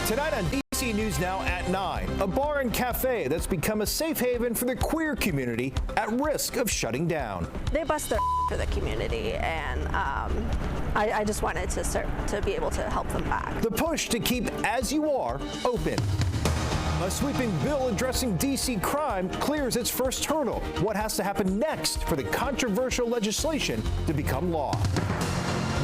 Tonight on DC News Now at 9, a bar and cafe that's become a safe haven for the queer community at risk of shutting down. They bust their for the community, and I just wanted to be able to help them back. The push to keep As You Are open. A sweeping bill addressing DC crime clears its first hurdle. What has to happen next for the controversial legislation to become law?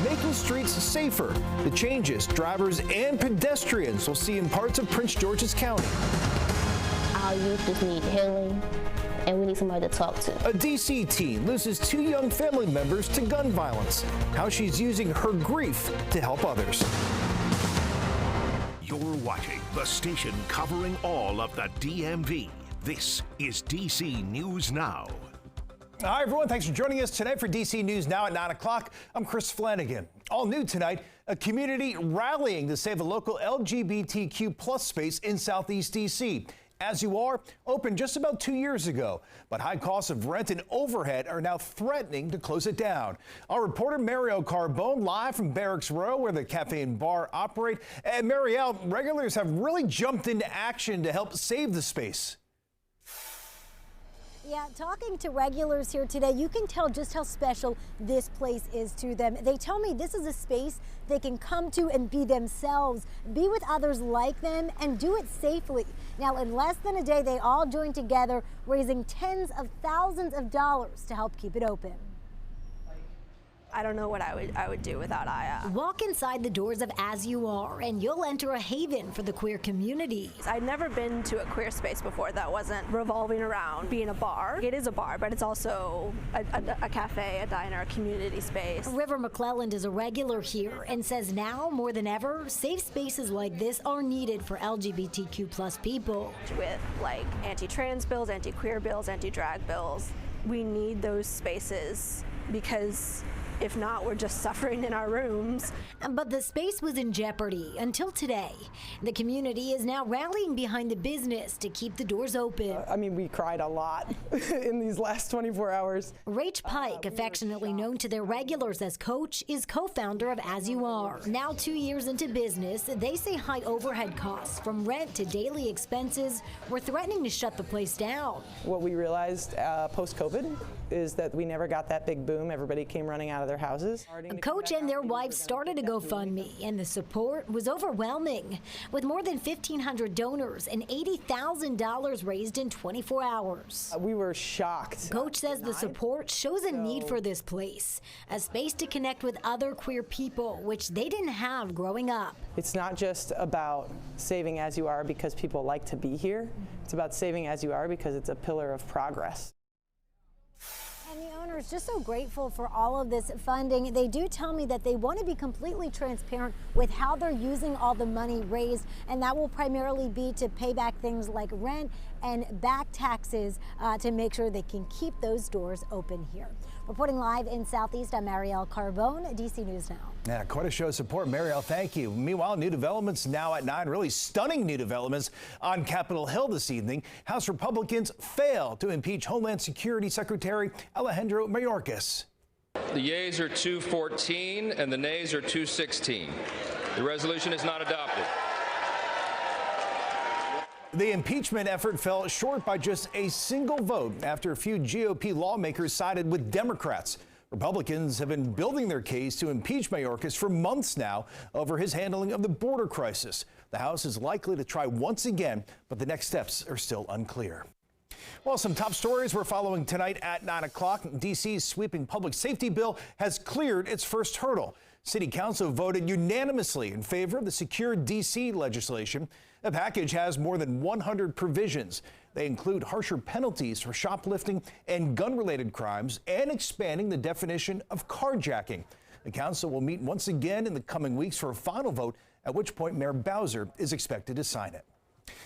Making streets safer. The changes drivers and pedestrians will see in parts of Prince George's County. Our youth just need healing, and we need somebody to talk to. A DC teen loses 2 young family members to gun violence. How she's using her grief to help others. You're watching the station covering all of the DMV. This is DC News Now. Hi, everyone. Thanks for joining us tonight for DC News Now at 9 o'clock. I'm Chris Flanagan. All new tonight, a community rallying to save a local LGBTQ plus space in Southeast DC. As You Are opened just about 2 years ago, but high costs of rent and overhead are now threatening to close it down. Our reporter Marielle Carbone live from Barracks Row, where the cafe and bar operate. And Marielle, regulars have really jumped into action to help save the space. Yeah, talking to regulars here today, you can tell just how special this place is to them. They tell me this is a space they can come to and be themselves, be with others like them, and do it safely. Now, in less than a day, they all joined together, raising tens of thousands of dollars to help keep it open. I don't know what I would do without Aya. Walk inside the doors of As You Are, and you'll enter a haven for the queer community. I'd never been to a queer space before that wasn't revolving around being a bar. It is a bar, but it's also a cafe, a diner, a community space. River McClelland is a regular here and says now more than ever, safe spaces like this are needed for LGBTQ plus people. With like anti-trans bills, anti-queer bills, anti-drag bills, we need those spaces because if not, we're just suffering in our rooms. But the space was in jeopardy until today. The community is now rallying behind the business to keep the doors open. I mean, we cried a lot in these last 24 hours. Rach Pike, affectionately known to their regulars as Coach, is co-founder of As You Are. Now 2 years into business, they say high overhead costs, from rent to daily expenses, were threatening to shut the place down. What we realized post-COVID is that we never got that big boom. Everybody came running out of their houses. Coach and their wife started a GoFundMe, and the support was overwhelming, with more than 1,500 donors and $80,000 raised in 24 hours. We were shocked. Coach says the support shows a need for this place, a space to connect with other queer people, which they didn't have growing up. It's not just about saving As You Are because people like to be here. It's about saving As You Are because it's a pillar of progress. And the owner is just so grateful for all of this funding. They do tell me that they want to be completely transparent with how they're using all the money raised, and that will primarily be to pay back things like rent and back taxes to make sure they can keep those doors open here. Reporting live in Southeast, I'm Marielle Carbone, DC News Now. Yeah, quite a show of support, Marielle. Thank you. Meanwhile, new developments now at 9. Really stunning new developments on Capitol Hill this evening. House Republicans fail to impeach Homeland Security Secretary Alejandro Mayorkas. The yeas are 214 and the nays are 216. The resolution is not adopted. The impeachment effort fell short by just a single vote after a few GOP lawmakers sided with Democrats. Republicans have been building their case to impeach Mayorkas for months now over his handling of the border crisis. The House is likely to try once again, but the next steps are still unclear. Well, some top stories we're following tonight at 9 o'clock. DC's sweeping public safety bill has cleared its first hurdle. City Council voted unanimously in favor of the Secure DC legislation. The package has more than 100 provisions. They include harsher penalties for shoplifting and gun-related crimes and expanding the definition of carjacking. The council will meet once again in the coming weeks for a final vote, at which point Mayor Bowser is expected to sign it.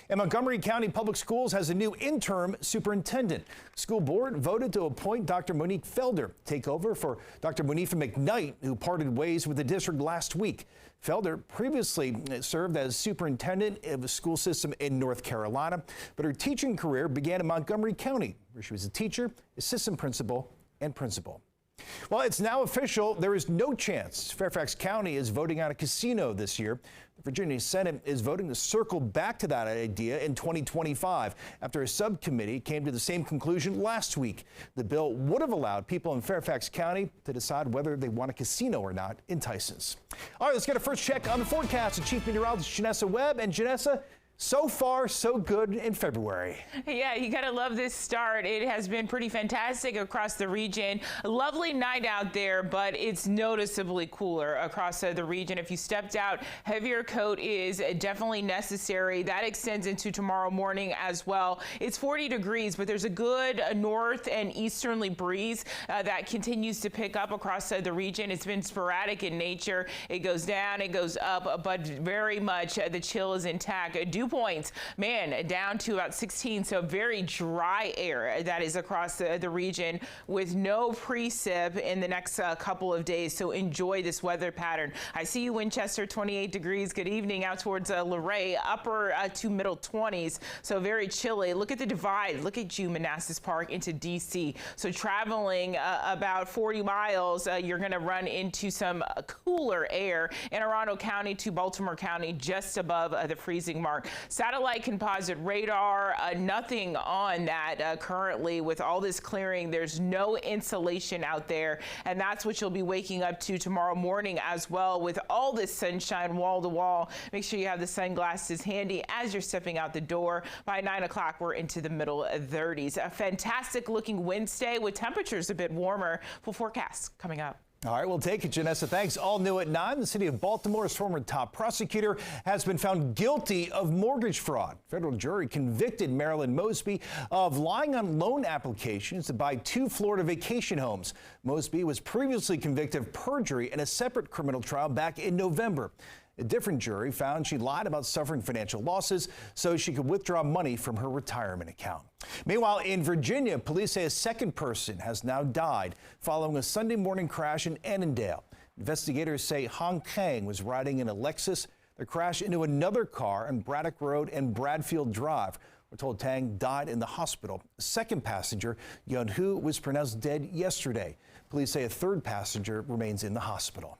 And Montgomery County Public Schools has a new interim superintendent. School board voted to appoint Dr. Monique Felder, take over for Dr. Monifa McKnight, who parted ways with the district last week. Felder previously served as superintendent of a school system in North Carolina, but her teaching career began in Montgomery County, where she was a teacher, assistant principal, and principal. Well, it's now official. There is no chance Fairfax County is voting out a casino this year. The Virginia Senate is voting to circle back to that idea in 2025 after a subcommittee came to the same conclusion last week. The bill would have allowed people in Fairfax County to decide whether they want a casino or not in Tyson's. All right, let's get a first check on the forecast with Chief Meteorologist Janessa Webb. And Janessa, so far, so good in February. Yeah, you gotta love this start. It has been pretty fantastic across the region. A lovely night out there, but it's noticeably cooler across the region. If you stepped out, heavier coat is definitely necessary. That extends into tomorrow morning as well. It's 40 degrees, but there's a good north and easterly breeze that continues to pick up across the region. It's been sporadic in nature. It goes down, it goes up, but very much the chill is intact. Dew points, man, down to about 16, so very dry air that is across the region with no precip in the next couple of days, so enjoy this weather pattern. I see you, Winchester, 28 degrees. Good evening out towards Luray, upper to middle 20s, so very chilly. Look at the divide. Look at you, Manassas Park into D.C. So traveling about 40 miles, you're going to run into some cooler air in Arundel County to Baltimore County, just above the freezing mark. Satellite composite radar, nothing on that currently. With all this clearing, there's no insulation out there, and that's what you'll be waking up to tomorrow morning as well, with all this sunshine wall to wall. Make sure you have the sunglasses handy as you're stepping out the door. By 9 o'clock, we're into the middle 30s. A fantastic looking Wednesday with temperatures a bit warmer. Full forecast coming up. All right, we'll take it, Janessa. Thanks. All new at 9. The city of Baltimore's former top prosecutor has been found guilty of mortgage fraud. Federal jury convicted Marilyn Mosby of lying on loan applications to buy 2 Florida vacation homes. Mosby was previously convicted of perjury in a separate criminal trial back in November. A different jury found she lied about suffering financial losses so she could withdraw money from her retirement account. Meanwhile, in Virginia, police say a second person has now died following a Sunday morning crash in Annandale. Investigators say Hong Kang was riding in a Lexus that crashed into another car on Braddock Road and Bradfield Drive. We're told Tang died in the hospital. The second passenger, Yun Hu, was pronounced dead yesterday. Police say a third passenger remains in the hospital.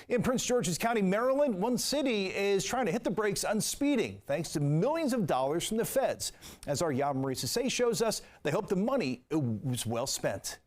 In Prince George's County, Maryland, one city is trying to hit the brakes on speeding thanks to millions of dollars from the feds. As our Marie Sase shows us, they hope the money was well spent.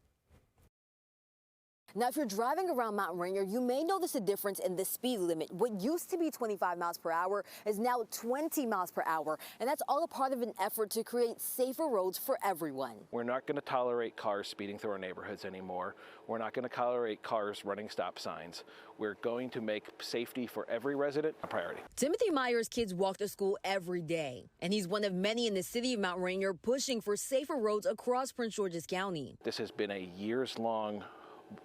Now, if you're driving around Mount Rainier, you may notice a difference in the speed limit. What used to be 25 miles per hour is now 20 miles per hour. And that's all a part of an effort to create safer roads for everyone. We're not going to tolerate cars speeding through our neighborhoods anymore. We're not going to tolerate cars running stop signs. We're going to make safety for every resident a priority. Timothy Meyer's kids walk to school every day, and he's one of many in the city of Mount Rainier pushing for safer roads across Prince George's County. This has been a years-long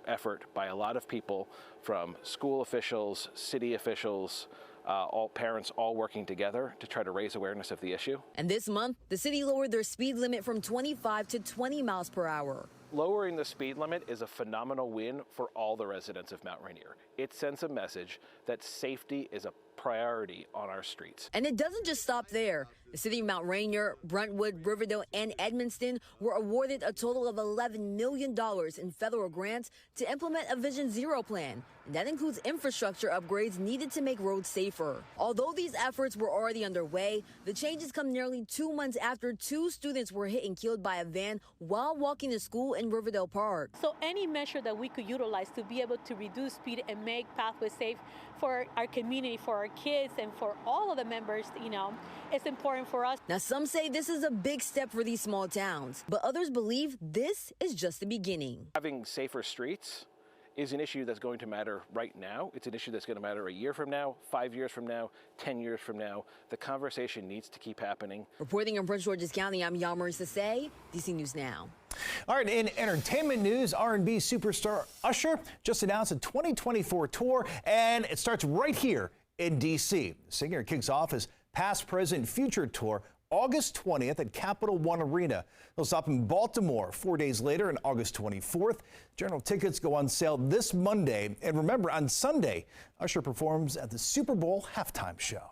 effort by a lot of people, from school officials, city officials, all parents, all working together to try to raise awareness of the issue. And this month, the city lowered their speed limit from 25 to 20 miles per hour. Lowering the speed limit is a phenomenal win for all the residents of Mount Rainier. It sends a message that safety is a priority on our streets. And it doesn't just stop there. The city of Mount Rainier, Brentwood, Riverdale, and Edmonston were awarded a total of $11 million in federal grants to implement a Vision Zero plan. And that includes infrastructure upgrades needed to make roads safer. Although these efforts were already underway, the changes come nearly 2 months after 2 students were hit and killed by a van while walking to school in Riverdale Park. So any measure that we could utilize to be able to reduce speed and make pathways safe for our community, for our kids, and for all of the members, it's important for us. Now, some say this is a big step for these small towns, but others believe this is just the beginning. Having safer streets is an issue that's going to matter right now. It's an issue that's going to matter a year from now, 5 years from now, 10 years from now. The conversation needs to keep happening. Reporting in Prince George's County, I'm Marilyn Mosby, DC News Now. All right, in entertainment news, R&B superstar Usher just announced a 2024 tour, and it starts right here in D.C. The singer kicks off his Past, Present, Future tour August 20th at Capital One Arena. He'll stop in Baltimore 4 days later on August 24th. General tickets go on sale this Monday. And remember, on Sunday, Usher performs at the Super Bowl halftime show.